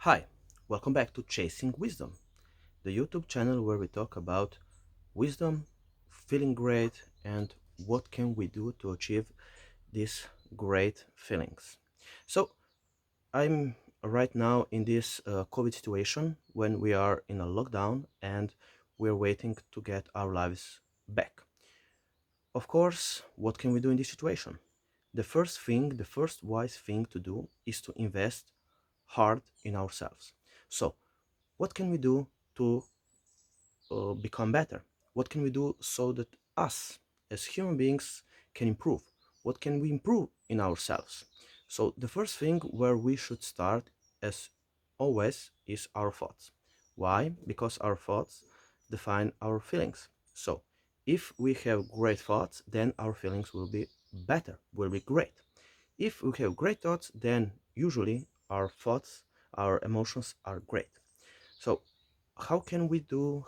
Hi, welcome back to Chasing Wisdom, the YouTube channel where we talk about wisdom, feeling great, and what can we do to achieve these great feelings. So, I'm right now in this COVID situation when we are in a lockdown and we're waiting to get our lives back. Of course, what can we do in this situation? The first wise thing to do is to invest hard in ourselves. So, what can we do to become better? What can we do so that us as human beings can improve? What can we improve in ourselves? So the first thing where we should start, as always, is our thoughts. Why? Because our thoughts define our feelings. So if we have great thoughts, then our feelings will be better, will be great. If we have great thoughts, then usually our thoughts, our emotions are great. So how can we go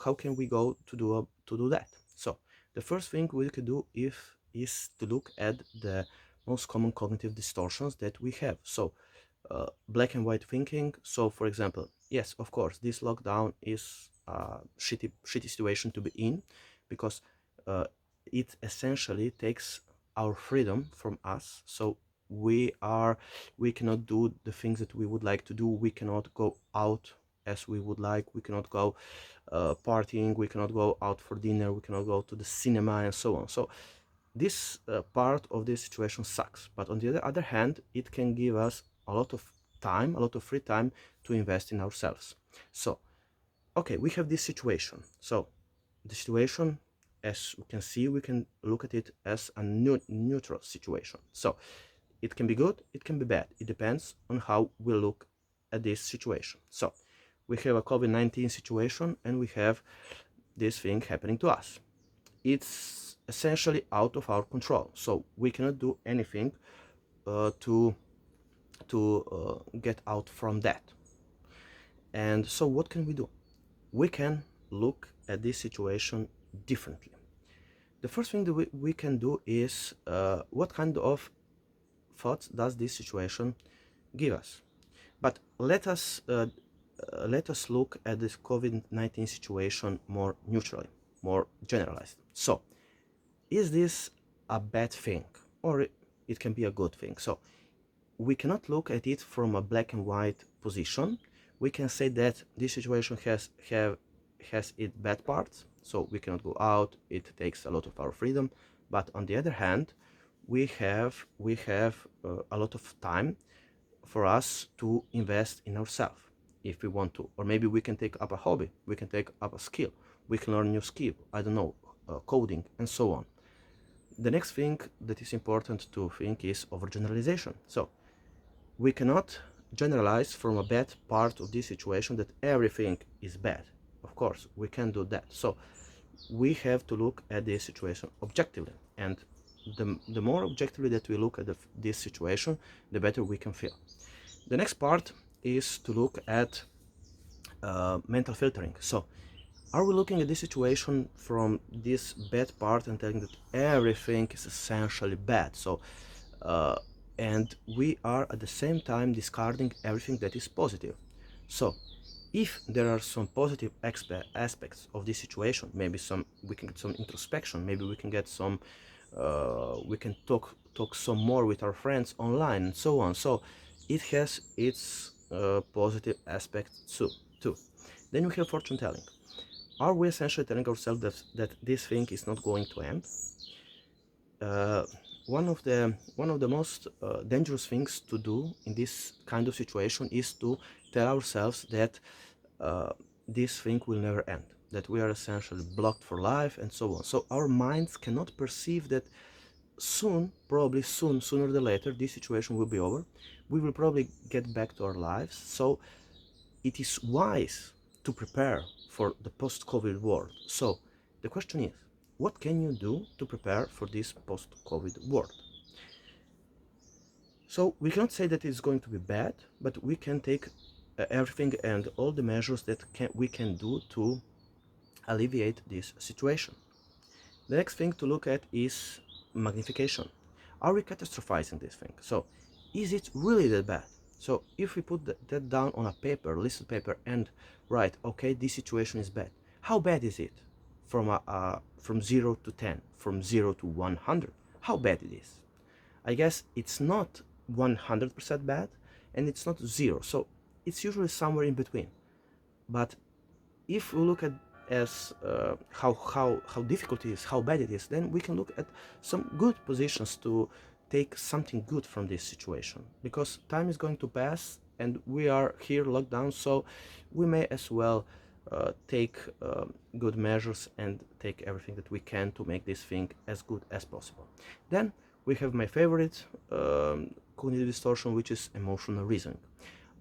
to do that? So the first thing we could do if is to look at the most common cognitive distortions that we have. So black and white thinking. So for example, yes, of course, this lockdown is a shitty situation to be in, because uh, it essentially takes our freedom from us. So we cannot do the things that we would like to do. We cannot go out as we would like. We cannot go partying. We cannot go out for dinner. We cannot go to the cinema and so on. So this part of this situation sucks, but on the other hand, it can give us a lot of time, a lot of free time to invest in ourselves. So okay, we have this situation. So the situation, as we can see, we can look at it as a neutral situation. So it can be good, it can be bad. It depends on how we look at this situation. So we have a COVID-19 situation and we have this thing happening to us. It's essentially out of our control, so we cannot do anything to get out from that. And so what can we do? We can look at this situation differently. The first thing that we can do is what kind of thoughts does this situation give us? But let us look at this COVID-19 situation more neutrally, more generalized. So is this a bad thing, or it can be a good thing? So we cannot look at it from a black and white position. We can say that this situation has its bad parts, so we cannot go out, it takes a lot of our freedom. But on the other hand, we have a lot of time for us to invest in ourselves if we want to. Or maybe we can take up a hobby, we can take up a skill, we can learn a new skill, I don't know, coding and so on. The next thing that is important to think is overgeneralization. So we cannot generalize from a bad part of this situation that everything is bad. Of course, we can't do that. So we have to look at this situation objectively. And the more objectively that we look at this situation, the better we can feel. The next part is to look at mental filtering. So are we looking at this situation from this bad part and telling that everything is essentially bad? So and we are at the same time discarding everything that is positive. So if there are some positive aspects of this situation, maybe we can get some introspection, maybe we can get some we can talk some more with our friends online and so on. So it has its positive aspects too. Then we have fortune telling. Are we essentially telling ourselves that this thing is not going to end? One of the most dangerous things to do in this kind of situation is to tell ourselves that this thing will never end, that we are essentially blocked for life and so on. So our minds cannot perceive that soon, probably soon, sooner or later, this situation will be over. We will probably get back to our lives. So it is wise to prepare for the post-COVID world. So the question is, what can you do to prepare for this post-COVID world? So we cannot say that it's going to be bad, but we can take everything and all the measures that we can do to alleviate this situation. The next thing to look at is magnification. Are we catastrophizing this thing? So is it really that bad? So if we put that down on a paper, list of paper, and write, okay, this situation is bad. How bad is it? From 0 to 10, from 0 to 100. How bad it is? I guess it's not 100% bad, and it's not 0. So it's usually somewhere in between. But if we look at as how difficult it is, how bad it is, then we can look at some good positions to take something good from this situation, because time is going to pass and we are here locked down, so we may as well take good measures and take everything that we can to make this thing as good as possible. Then we have my favorite cognitive distortion, which is emotional reasoning.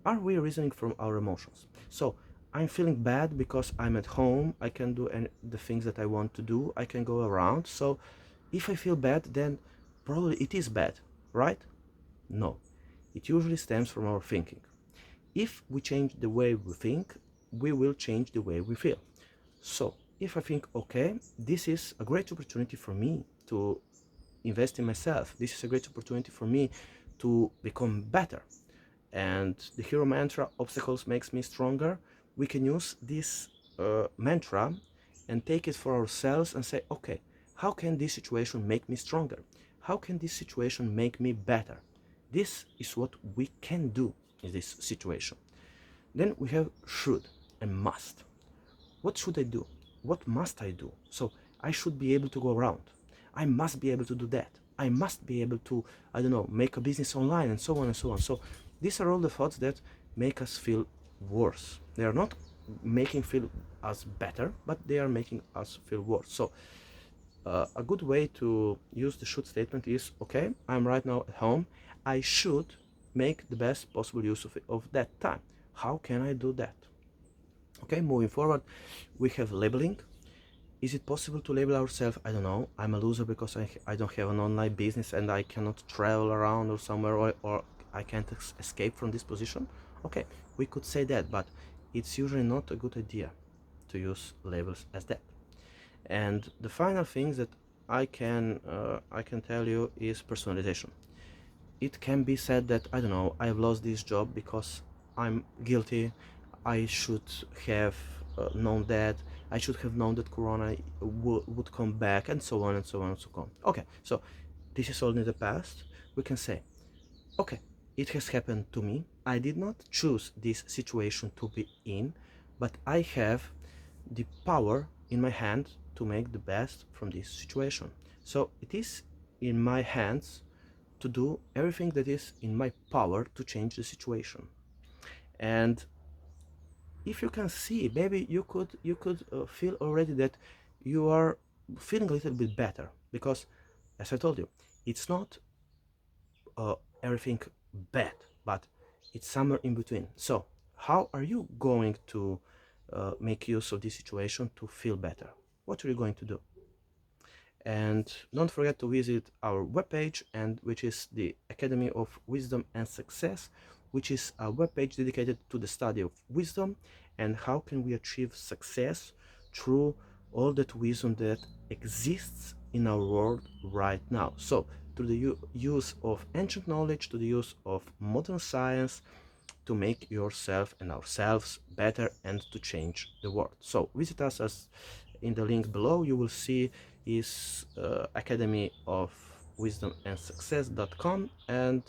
Are we reasoning from our emotions? So I'm feeling bad because I'm at home, I can do the things that I want to do, I can go around. So if I feel bad, then probably it is bad, right? No, it usually stems from our thinking. If we change the way we think, we will change the way we feel. So if I think, okay, this is a great opportunity for me to invest in myself, this is a great opportunity for me to become better, and the hero mantra, obstacles makes me stronger, we can use this mantra and take it for ourselves and say, okay, how can this situation make me stronger? How can this situation make me better? This is what we can do in this situation. Then we have should and must. What should I do? What must I do? So I should be able to go around. I must be able to do that. I must be able to, I don't know, make a business online, and so on and so on. So these are all the thoughts that make us feel worse. They are not making feel us better, but they are making us feel worse. So a good way to use the should statement is, okay, I'm right now at home, I should make the best possible use of that time. How can I do that? Okay, moving forward, we have labeling. Is it possible to label ourselves? I don't know, I'm a loser because I don't have an online business and I cannot travel around or somewhere, or I can't escape from this position. Okay, we could say that, but it's usually not a good idea to use labels as that. And the final thing that I can tell you is personalization. It can be said that, I don't know, I've lost this job because I'm guilty, I should have known that, I should have known that Corona would come back, and so on and so on and so on. Okay, so this is all in the past. We can say, okay, it has happened to me. I did not choose this situation to be in, but I have the power in my hand to make the best from this situation. So it is in my hands to do everything that is in my power to change the situation. And if you can see, maybe you could feel already that you are feeling a little bit better, because as I told you, it's not everything bad, but it's somewhere in between. So how are you going to make use of this situation to feel better? What are you going to do? And don't forget to visit our webpage, and which is the Academy of Wisdom and Success, which is a webpage dedicated to the study of wisdom and how can we achieve success through all that wisdom that exists in our world right now. So through the use of ancient knowledge, to the use of modern science, to make yourself and ourselves better and to change the world. So visit us, as in the link below you will see is Academy of Wisdom and Success.com, and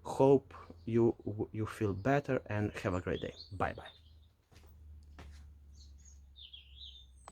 hope you feel better and have a great day. Bye bye.